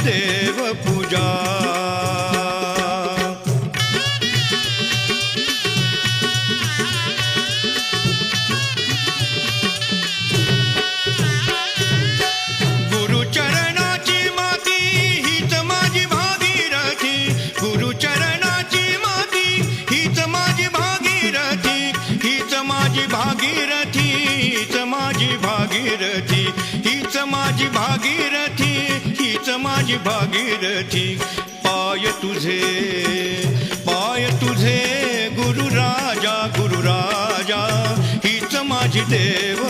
देव पूजा. गुरुचरणाची माती हीच माझी भागीरथी, गुरुचरणाची माती हीच माझी भागीरथी, हीच माझी भागीरथी, हीच माझी भागीरथी, हीच माझी भागीरथी, हीच माझी भागीरथी. पाय तुझे गुरु राजा, हीच माझी देव